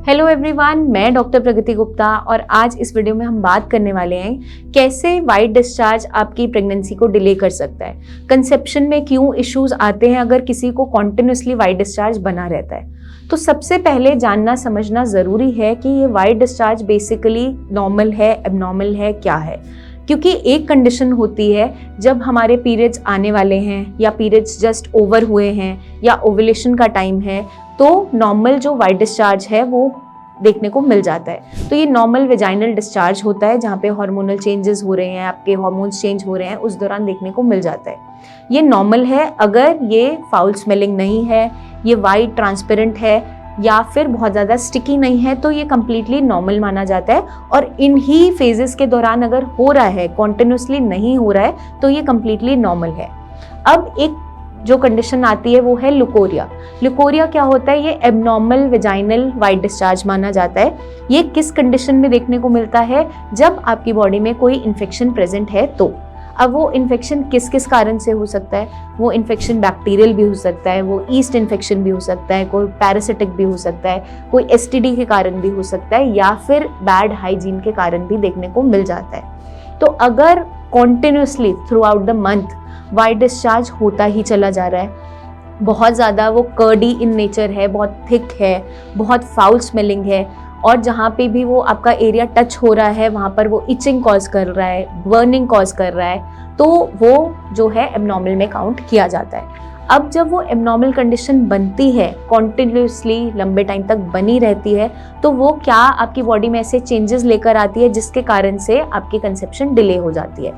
Hello everyone, मैं doctor प्रगति गुप्ता और आज इस वीडियो में हम बात करने वाले हैं कैसे वाइट डिस्चार्ज आपकी प्रेगनेंसी को डिले कर सकता है। कंसेप्शन में क्यों इश्यूज आते हैं अगर किसी को कॉन्टिन्यूसली वाइट डिस्चार्ज बना रहता है। तो सबसे पहले जानना समझना ज़रूरी है कि ये वाइट डिस्चार्ज बेसिकली नॉर्मल है, एबनॉर्मल है, क्या है। क्योंकि एक कंडीशन होती है जब हमारे पीरियड्स आने वाले हैं या पीरियड्स जस्ट ओवर हुए हैं या ओव्यूलेशन का टाइम है, तो नॉर्मल जो वाइट डिस्चार्ज है वो देखने को मिल जाता है। तो ये नॉर्मल वेजाइनल डिस्चार्ज होता है जहाँ पे हार्मोनल चेंजेस हो रहे हैं, आपके हार्मोन्स चेंज हो रहे हैं, उस दौरान देखने को मिल जाता है। ये नॉर्मल है अगर ये फाउल स्मेलिंग नहीं है, ये वाइट ट्रांसपेरेंट है या फिर बहुत ज़्यादा स्टिकी नहीं है, तो ये कम्प्लीटली नॉर्मल माना जाता है। और इन ही फेजेस के दौरान अगर हो रहा है, कॉन्टिन्यूसली नहीं हो रहा है, तो ये कम्प्लीटली नॉर्मल है। अब एक जो कंडीशन आती है वो है लुकोरिया। लुकोरिया क्या होता है? ये एबनॉर्मल वेजाइनल वाइट डिस्चार्ज माना जाता है। ये किस कंडीशन में देखने को मिलता है? जब आपकी बॉडी में कोई इन्फेक्शन प्रेजेंट है तो। अब वो इन्फेक्शन किस किस कारण से हो सकता है? वो इन्फेक्शन बैक्टीरियल भी हो सकता है, वो ईस्ट इन्फेक्शन भी हो सकता है, कोई पैरासिटिक भी हो सकता है, कोई एसटीडी के कारण भी हो सकता है, या फिर बैड हाइजीन के कारण भी देखने को मिल जाता है। तो अगर continuously through out the month white discharge होता ही चला जा रहा है, बहुत ज़्यादा वो कर्डी इन नेचर है, बहुत थिक है, बहुत फाउल स्मेलिंग है, और जहाँ पे भी वो आपका एरिया टच हो रहा है वहाँ पर वो इचिंग कॉज कर रहा है, बर्निंग कॉज कर रहा है, तो वो जो है एबनॉर्मल में काउंट किया जाता है। अब जब वो एबनॉर्मल कंडीशन बनती है, कॉन्टिन्यूसली लंबे टाइम तक बनी रहती है, तो वो क्या आपकी बॉडी में ऐसे चेंजेस लेकर आती है जिसके कारण से आपकी कंसेप्शन डिले हो जाती है।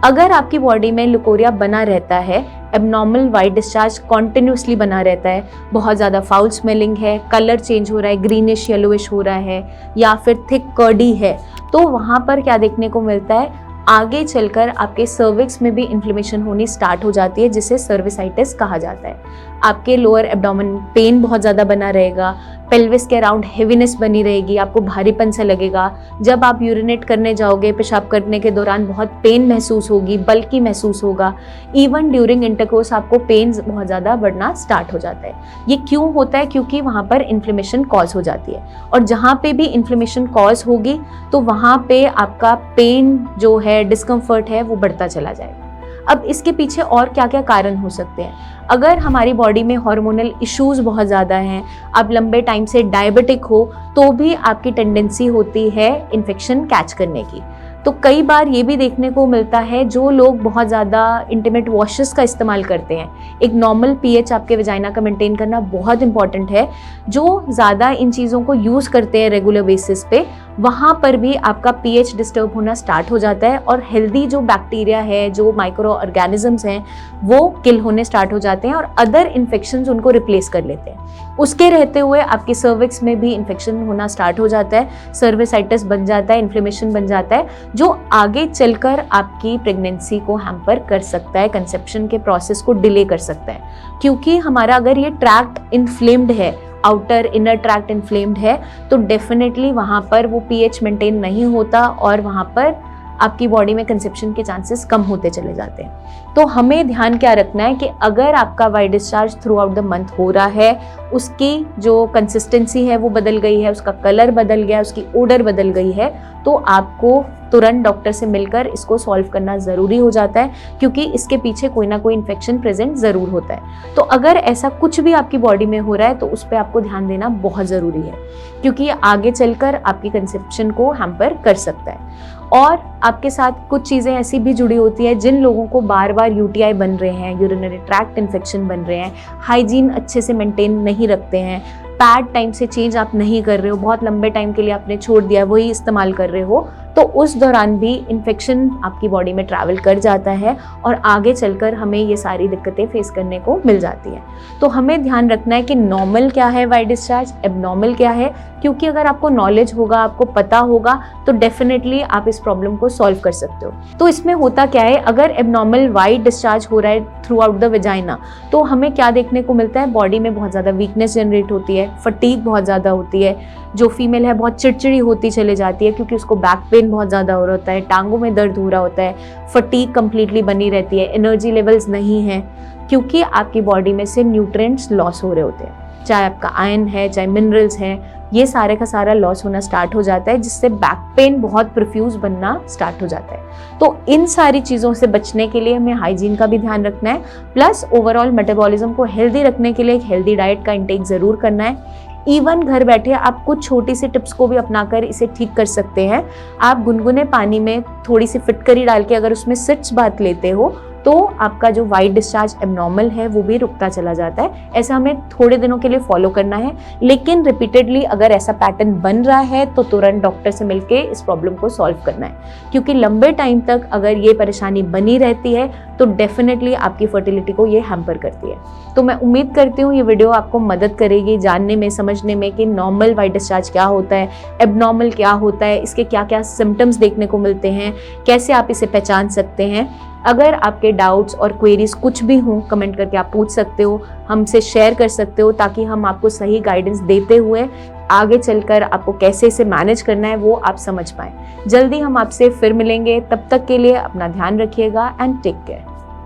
अगर आपकी बॉडी में लुकोरिया बना रहता है, एबनॉर्मल वाइट डिस्चार्ज कॉन्टिन्यूसली बना रहता है, बहुत ज़्यादा फाउल स्मेलिंग है, कलर चेंज हो रहा है, ग्रीनिश येलोइश हो रहा है, या फिर थिक कर्डी है, तो वहाँ पर क्या देखने को मिलता है? आगे चलकर आपके सर्विक्स में भी इन्फ्लेमेशन होनी स्टार्ट हो जाती है, जिसे सर्विसाइटिस कहा जाता है। आपके लोअर एब्डोमेन पेन बहुत ज़्यादा बना रहेगा, पेल्विस के अराउंड हेवीनेस बनी रहेगी, आपको भारीपन सा लगेगा। जब आप यूरिनेट करने जाओगे, पेशाब करने के दौरान बहुत पेन महसूस होगी, बल्कि महसूस होगा। इवन ड्यूरिंग इंटरकोर्स आपको पेन बहुत ज़्यादा बढ़ना स्टार्ट हो जाता है। ये क्यों होता है? क्योंकि वहाँ पर इन्फ्लेमेशन कॉज हो जाती है, और जहाँ पे भी इन्फ्लेमेशन कॉज होगी तो वहाँ पे आपका पेन जो है, डिस्कम्फर्ट है, वो बढ़ता चला जाएगा। अब इसके पीछे और क्या क्या कारण हो सकते हैं? अगर हमारी बॉडी में हार्मोनल इश्यूज बहुत ज़्यादा हैं, आप लंबे टाइम से डायबिटिक हो, तो भी आपकी टेंडेंसी होती है इन्फेक्शन कैच करने की। तो कई बार ये भी देखने को मिलता है, जो लोग बहुत ज़्यादा इंटीमेट वॉशेस का इस्तेमाल करते हैं, एक नॉर्मल पीएच आपके वेजाइना का मेंटेन करना बहुत इंपॉर्टेंट है। जो ज़्यादा इन चीज़ों को यूज़ करते हैं रेगुलर बेसिस पे, वहाँ पर भी आपका पीएच डिस्टर्ब होना स्टार्ट हो जाता है, और हेल्दी जो बैक्टीरिया है, जो माइक्रो ऑर्गेनिजम्स हैं, वो किल होने स्टार्ट हो जाते हैं और अदर इन्फेक्शंस उनको रिप्लेस कर लेते हैं। उसके रहते हुए आपकी सर्विक्स में भी इन्फेक्शन होना स्टार्ट हो जाता है, सर्विसाइटिस बन जाता है, इन्फ्लेमेशन बन जाता है, जो आगे चलकर आपकी प्रेगनेंसी को हैम्पर कर सकता है, कंसेप्शन के प्रोसेस को डिले कर सकता है। क्योंकि हमारा अगर ये ट्रैक्ट इन्फ्लेम्ड है, आउटर इनर ट्रैक्ट इन्फ्लेम्ड है, तो डेफिनेटली वहाँ पर वो पीएच मेंटेन नहीं होता और वहाँ पर आपकी बॉडी में कंसेप्शन के चांसेस कम होते चले जाते हैं। तो हमें ध्यान क्या रखना है कि अगर आपका white discharge through out the month हो रहा है, उसकी जो कंसिस्टेंसी है वो बदल गई है, उसका कलर बदल गया है, उसकी ओडर बदल गई है, तो आपको तुरंत डॉक्टर से मिलकर इसको सॉल्व करना ज़रूरी हो जाता है, क्योंकि इसके पीछे कोई ना कोई इन्फेक्शन प्रेजेंट ज़रूर होता है। तो अगर ऐसा कुछ भी आपकी बॉडी में हो रहा है तो उस पर आपको ध्यान देना बहुत ज़रूरी है, क्योंकि ये आगे चलकर आपकी कंसेप्शन को हैम्पर कर सकता है। और आपके साथ कुछ चीज़ें ऐसी भी जुड़ी होती है, जिन लोगों को बार बार यूटीआई बन रहे हैं, यूरिनरी ट्रैक्ट इन्फेक्शन बन रहे हैं, हाइजीन अच्छे से मेंटेन नहीं रखते हैं, पैड टाइम से चेंज आप नहीं कर रहे हो, बहुत लंबे टाइम के लिए आपने छोड़ दिया, वही इस्तेमाल कर रहे हो, तो उस दौरान भी इन्फेक्शन आपकी बॉडी में ट्रैवल कर जाता है और आगे चलकर हमें ये सारी दिक्कतें फेस करने को मिल जाती हैं। तो हमें ध्यान रखना है कि नॉर्मल क्या है वाइट डिस्चार्ज, एबनॉर्मल क्या है, क्योंकि अगर आपको नॉलेज होगा, आपको पता होगा, तो डेफिनेटली आप इस प्रॉब्लम को सॉल्व कर सकते हो। तो इसमें होता क्या है? अगर एबनॉर्मल वाइट डिस्चार्ज हो रहा है थ्रू आउट द वेजाइना, तो हमें क्या देखने को मिलता है? बॉडी में बहुत ज़्यादा वीकनेस जनरेट होती है, फटीग बहुत ज़्यादा होती है, जो फीमेल है बहुत चिड़चिड़ी होती चले जाती है, क्योंकि उसको बैक पेन बहुत ज़्यादा हो रहा होता है, टांगों में दर्द हो रहा होता है, फटीग कंप्लीटली बनी रहती है, एनर्जी लेवल्स नहीं है, क्योंकि आपकी बॉडी में से न्यूट्रिएंट्स लॉस हो रहे होते हैं। चाहे आपका आयरन है, चाहे मिनरल्स हैं, ये सारे का सारा लॉस होना स्टार्ट हो जाता है, जिससे बैक पेन बहुत प्रोफ्यूज बनना स्टार्ट हो जाता है। तो इन सारी चीज़ों से बचने के लिए हमें हाइजीन का भी ध्यान रखना है, प्लस ओवरऑल मेटाबॉलिज्म को हेल्दी रखने के लिए एक हेल्दी डाइट का इंटेक ज़रूर करना है। इवन घर बैठे आप कुछ छोटी सी टिप्स को भी अपनाकर इसे ठीक कर सकते हैं। आप गुनगुने पानी में थोड़ी सी फिटकरी डाल के अगर उसमें सिट्स बाथ लेते हो तो आपका जो वाइट डिस्चार्ज एबनॉर्मल है वो भी रुकता चला जाता है। ऐसा हमें थोड़े दिनों के लिए फॉलो करना है, लेकिन रिपीटेडली अगर ऐसा पैटर्न बन रहा है तो तुरंत डॉक्टर से मिलके इस प्रॉब्लम को सॉल्व करना है, क्योंकि लंबे टाइम तक अगर ये परेशानी बनी रहती है तो डेफिनेटली आपकी फर्टिलिटी को ये हैम्पर करती है। तो मैं उम्मीद करती हूँ ये वीडियो आपको मदद करेगी जानने में, समझने में कि नॉर्मल वाइट डिस्चार्ज क्या होता है, एबनॉर्मल क्या होता है, इसके क्या क्या सिम्टम्स देखने को मिलते हैं, कैसे आप इसे पहचान सकते हैं। अगर आपके डाउट्स और क्वेरीज कुछ भी हों, कमेंट करके आप पूछ सकते हो, हमसे शेयर कर सकते हो, ताकि हम आपको सही गाइडेंस देते हुए आगे चलकर आपको कैसे इसे मैनेज करना है वो आप समझ पाएं। जल्दी हम आपसे फिर मिलेंगे, तब तक के लिए अपना ध्यान रखिएगा एंड टेक केयर।